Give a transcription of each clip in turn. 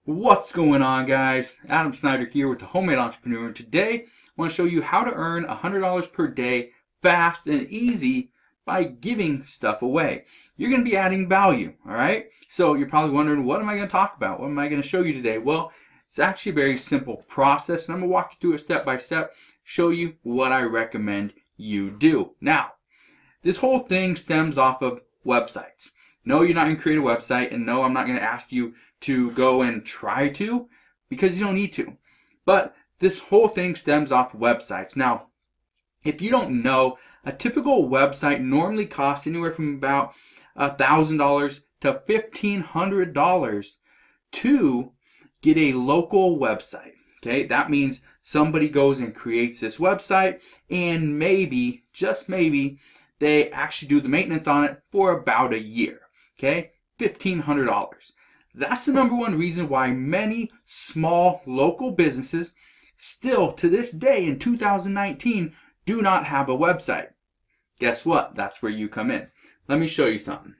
What's going on, guys? Adam Snyder here with the Homemade Entrepreneur, and today I want to show you how to earn $100 per day fast and easy by giving stuff away. You're going to be adding value, all right? So you're probably wondering, what am I going to talk about? What am I going to show you today? Well, it's actually a very simple process, and I'm going to walk you through it step by step, show you what I recommend you do. Now, this whole thing stems off of websites. No, you're not going to create a website, and no, I'm not going to ask you to go and try to, because you don't need to. But this whole thing stems off websites. Now, if you don't know, a typical website normally costs anywhere from about $1,000 to $1,500 to get a local website. Okay, that means somebody goes and creates this website, and maybe, just maybe, they actually do the maintenance on it for about a year. Okay, $1,500. That's the number one reason why many small local businesses still to this day in 2019 do not have a website. Guess what? That's where you come in. Let me show you something.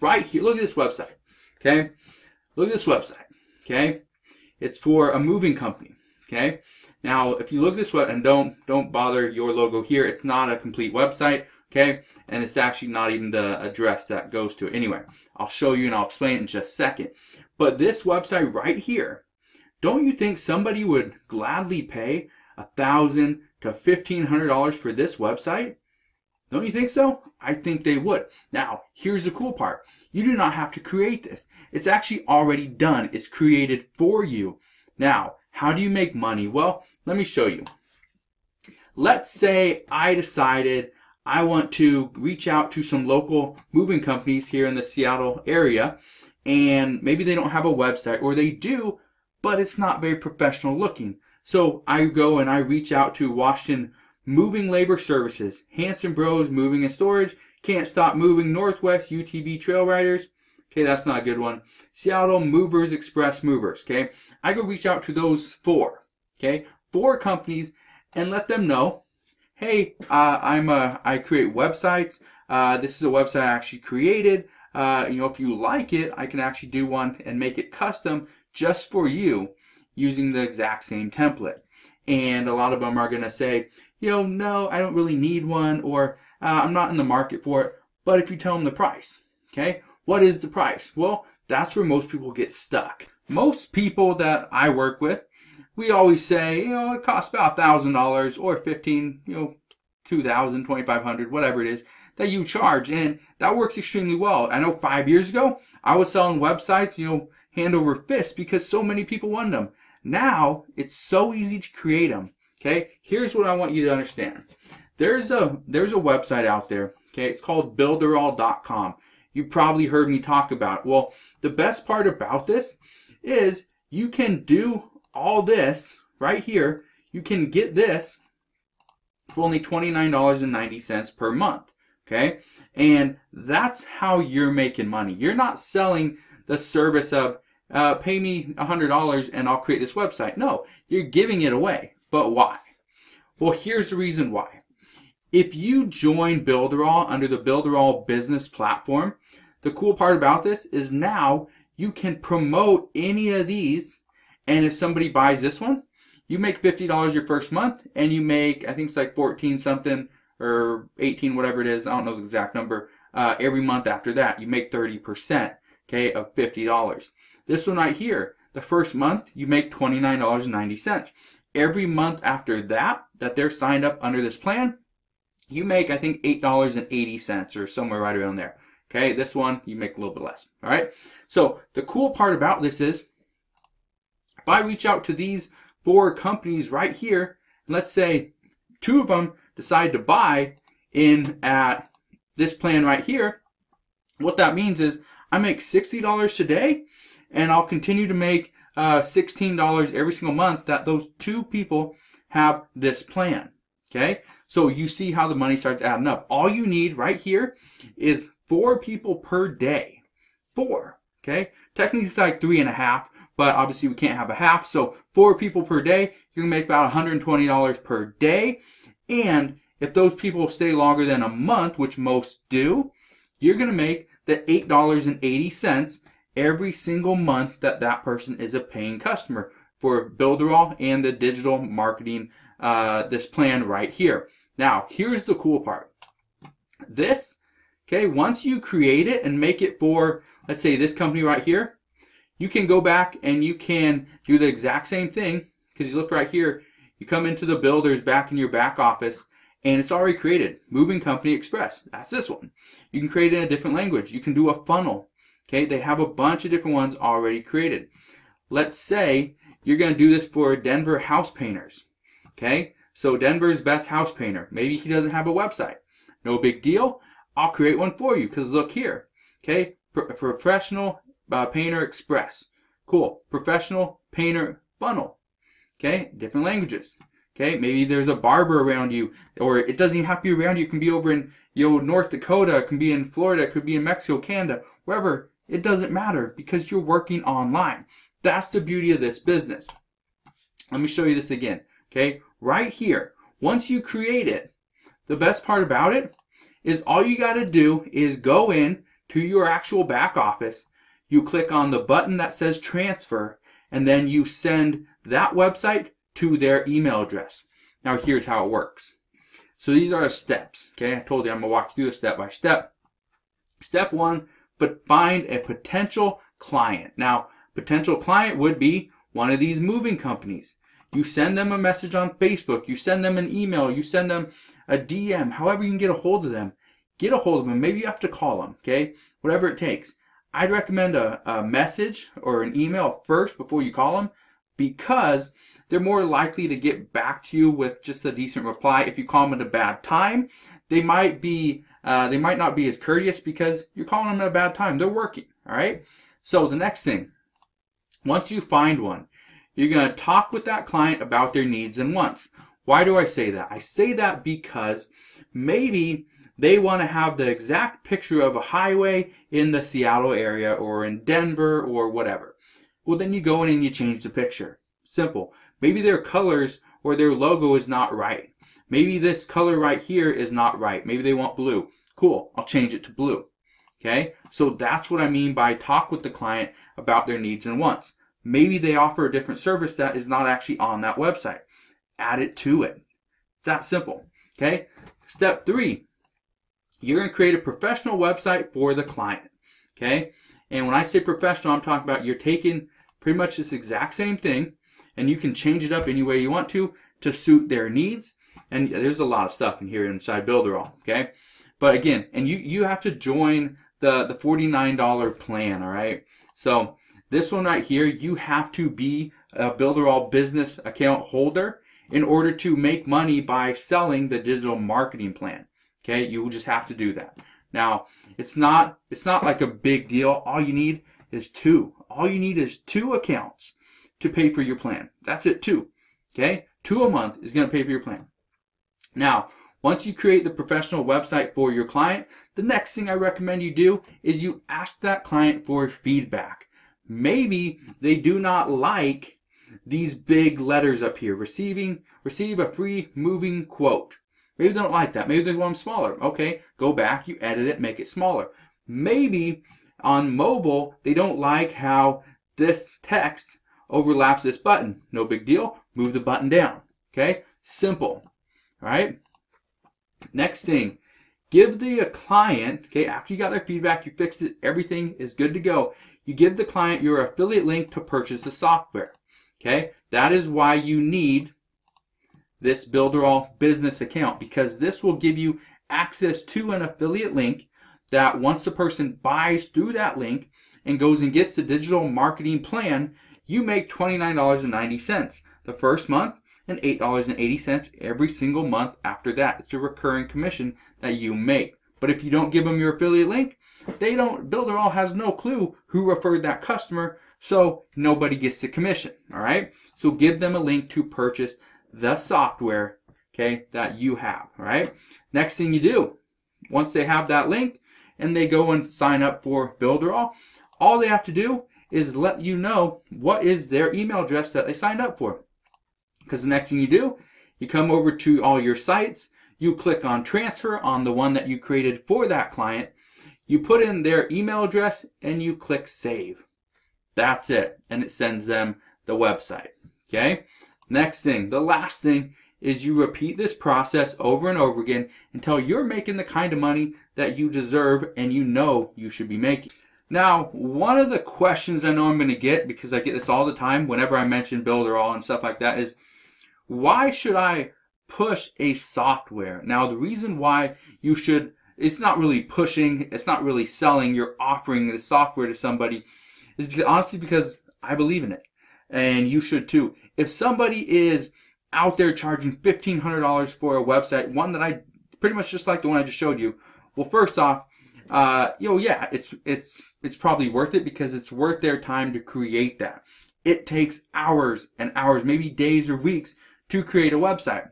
Right here, look at this website. Okay, look at this website. Okay, it's for a moving company. Okay, now if you look at this website, and don't bother your logo here, it's not a complete website. Okay, and it's actually not even the address that goes to it. Anyway, I'll show you and I'll explain it in just a second. But this website right here, don't you think somebody would gladly pay $1,000 to $1,500 for this website? Don't you think so? I think they would. Now, here's the cool part. You do not have to create this. It's actually already done. It's created for you. Now, how do you make money? Well, let me show you. Let's say I decided I want to reach out to some local moving companies here in the Seattle area, and maybe they don't have a website, or they do, but it's not very professional looking. So I go and I reach out to Washington Moving Labor Services, Hanson Bros Moving and Storage, Can't Stop Moving, Northwest UTV Trail Riders. Okay, that's not a good one. Seattle Movers Express Movers. Okay, I go reach out to those four. Okay, four companies, and let them know, hey, I create websites. This is a website I actually created. If you like it, I can actually do one and make it custom just for you using the exact same template. And a lot of them are going to say, no, I don't really need one, or I'm not in the market for it. But if you tell them the price, okay, what is the price? Well, that's where most people get stuck. Most people that I work with, we always say, it costs about $1,000 or $1,500, $2,000, $2,500, whatever it is that you charge, and that works extremely well. I know 5 years ago, I was selling websites, hand over fist, because so many people wanted them. Now, it's so easy to create them. Okay, here's what I want you to understand. There's a website out there. Okay, it's called Builderall.com. You probably heard me talk about it. Well, the best part about this is you can do all this right here. You can get this for only $29.90 per month. Okay, and that's how you're making money. You're not selling the service of pay me $100 and I'll create this website. No, you're giving it away. But why? Well, here's the reason why. If you join Builderall under the Builderall business platform, the cool part about this is now you can promote any of these, and if somebody buys this one, you make $50 your first month, and you make, I think it's like 14 something or 18, whatever it is, I don't know the exact number, every month after that. You make 30%, okay, of $50. This one right here, the first month, you make $29.90. Every month after that they're signed up under this plan, you make, I think, $8.80 or somewhere right around there. Okay, this one, you make a little bit less. All right, so the cool part about this is, if I reach out to these four companies right here, and let's say two of them decide to buy in at this plan right here, what that means is I make $60 today, and I'll continue to make $16 every single month that those two people have this plan. Okay, so you see how the money starts adding up. All you need right here is 4 people per day. 4. Okay, technically it's like 3.5, but obviously we can't have a half. So 4 people per day, you're gonna make about $120 per day. And if those people stay longer than a month, which most do, you're gonna make the $8.80 every single month that that person is a paying customer for Builderall and the digital marketing, this plan right here. Now, here's the cool part. This, okay, once you create it and make it for, let's say, this company right here, you can go back and you can do the exact same thing, because you look right here, you come into the builders back in your back office, and it's already created. Moving Company Express. That's this one. You can create it in a different language. You can do a funnel. Okay, they have a bunch of different ones already created. Let's say you're going to do this for Denver house painters. Okay, so Denver's best house painter. Maybe he doesn't have a website. No big deal. I'll create one for you, because look here. Okay, Professional Painter Express. Cool. Professional Painter Funnel. Okay, different languages. Okay, maybe there's a barber around you, or it doesn't even have to be around you. It can be over in North Dakota, it can be in Florida, it could be in Mexico, Canada, wherever. It doesn't matter, because you're working online. That's the beauty of this business. Let me show you this again. Okay, right here. Once you create it, the best part about it is all you got to do is go in to your actual back office. You click on the button that says transfer, and then you send that website to their email address. Now here's how it works. So these are the steps. Okay, I told you I'm going to walk you through this step by step. Step 1, but find a potential client. Now, potential client would be one of these moving companies. You send them a message on Facebook, you send them an email, you send them a DM, however you can get a hold of them. Get a hold of them. Maybe you have to call them, okay? Whatever it takes. I'd recommend a message or an email first before you call them, because they're more likely to get back to you with just a decent reply. If you call them at a bad time, they might not be as courteous, because you're calling them at a bad time. They're working, all right? So the next thing, once you find one, you're going to talk with that client about their needs and wants. Why do I say that? I say that because maybe they want to have the exact picture of a highway in the Seattle area or in Denver or whatever. Well, then you go in and you change the picture. Simple. Maybe their colors or their logo is not right. Maybe this color right here is not right. Maybe they want blue. Cool. I'll change it to blue. Okay? So that's what I mean by talk with the client about their needs and wants. Maybe they offer a different service that is not actually on that website. Add it to it. It's that simple. Okay? Step 3. You're going to create a professional website for the client. Okay? And when I say professional, I'm talking about you're taking pretty much this exact same thing, and you can change it up any way you want to suit their needs. And there's a lot of stuff in here inside Builderall. Okay? But again, and you have to join the $49 plan, all right? So this one right here, you have to be a Builderall business account holder in order to make money by selling the digital marketing plan. Okay, you will just have to do that. Now, it's not like a big deal. All you need is 2. All you need is 2 accounts to pay for your plan. That's it, 2. Okay, 2 a month is going to pay for your plan. Now, once you create the professional website for your client, the next thing I recommend you do is you ask that client for feedback. Maybe they do not like these big letters up here. Receive a free moving quote. Maybe they don't like that. Maybe they want them smaller. Okay, go back, you edit it, make it smaller. Maybe on mobile, they don't like how this text overlaps this button. No big deal. Move the button down. Okay, simple. All right. Next thing, give the client, okay, after you got their feedback, you fixed it, everything is good to go. You give the client your affiliate link to purchase the software. Okay, that is why you need this Builderall business account, because this will give you access to an affiliate link that once the person buys through that link and goes and gets the digital marketing plan, you make $29.90 the first month and $8.80 every single month after that. It's a recurring commission that you make. But if you don't give them your affiliate link, Builderall has no clue who referred that customer, so nobody gets the commission. All right? So give them a link to purchase the software, okay, that you have. All right? Next thing you do, once they have that link and they go and sign up for Builderall, all they have to do is let you know what is their email address that they signed up for. Because the next thing you do, you come over to all your sites, you click on transfer on the one that you created for that client, you put in their email address, and you click save. That's it. And it sends them the website. Okay? Next thing, the last thing is you repeat this process over and over again until you're making the kind of money that you deserve and you know you should be making. Now, one of the questions I know I'm going to get, because I get this all the time whenever I mention Builderall and stuff like that, is why should I push a software? Now, the reason why you should, it's not really pushing, it's not really selling, you're offering the software to somebody, is because, honestly because I believe in it. And you should too. If somebody is out there charging $1,500 for a website, one that I pretty much just like the one I just showed you, well, first off, yeah, it's probably worth it because it's worth their time to create that. It takes hours and hours, maybe days or weeks to create a website.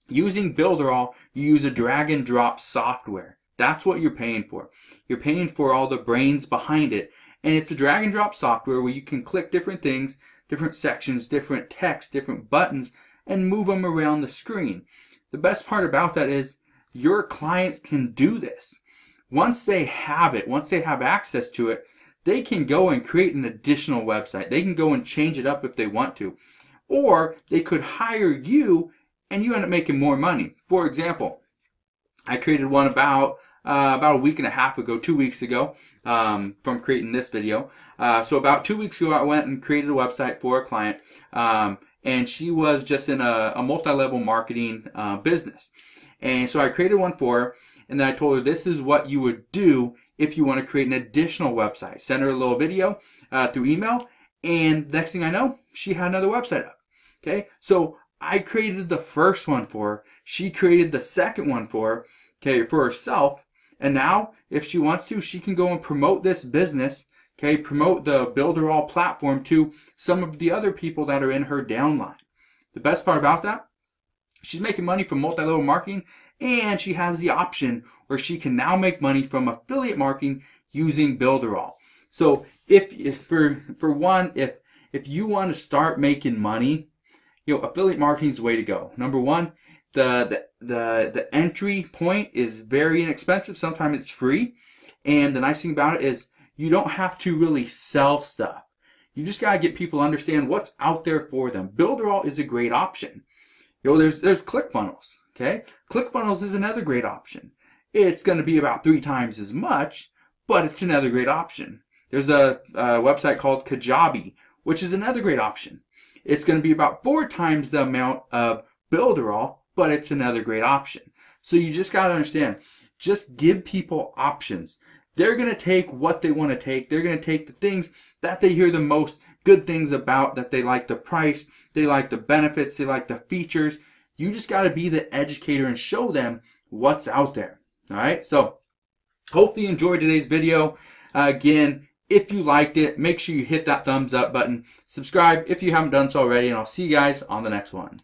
Using Builderall, you use a drag and drop software. That's what you're paying for. You're paying for all the brains behind it. And it's a drag and drop software where you can click different things, different sections, different text, different buttons, and move them around the screen. The best part about that is your clients can do this. Once they have it, once they have access to it, they can go and create an additional website. They can go and change it up if they want to. Or they could hire you and you end up making more money. For example, I created one about a week and a half ago, 2 weeks ago, from creating this video. So about 2 weeks ago, I went and created a website for a client, and she was just in a multi-level marketing business. And so I created one for her, and then I told her this is what you would do if you want to create an additional website. Send her a little video through email, and next thing I know, she had another website up. Okay, so I created the first one for her. She created the second one for her, okay, for herself. And now, if she wants to, she can go and promote this business, okay, promote the Builderall platform to some of the other people that are in her downline. The best part about that, she's making money from multi-level marketing, and she has the option where she can now make money from affiliate marketing using Builderall. So if for one, if you want to start making money, affiliate marketing is the way to go. Number one, the entry point is very inexpensive. Sometimes it's free. And the nice thing about it is you don't have to really sell stuff. You just got to get people to understand what's out there for them. Builderall is a great option. There's ClickFunnels. Okay? ClickFunnels is another great option. It's going to be about 3 times as much, but it's another great option. There's a website called Kajabi, which is another great option. It's going to be about 4 times the amount of Builderall, but it's another great option. So you just got to understand, just give people options. They're going to take what they want to take. They're going to take the things that they hear the most good things about, that they like the price, they like the benefits, they like the features. You just got to be the educator and show them what's out there. All right, so hopefully you enjoyed today's video. Again, if you liked it, make sure you hit that thumbs up button. Subscribe if you haven't done so already, and I'll see you guys on the next one.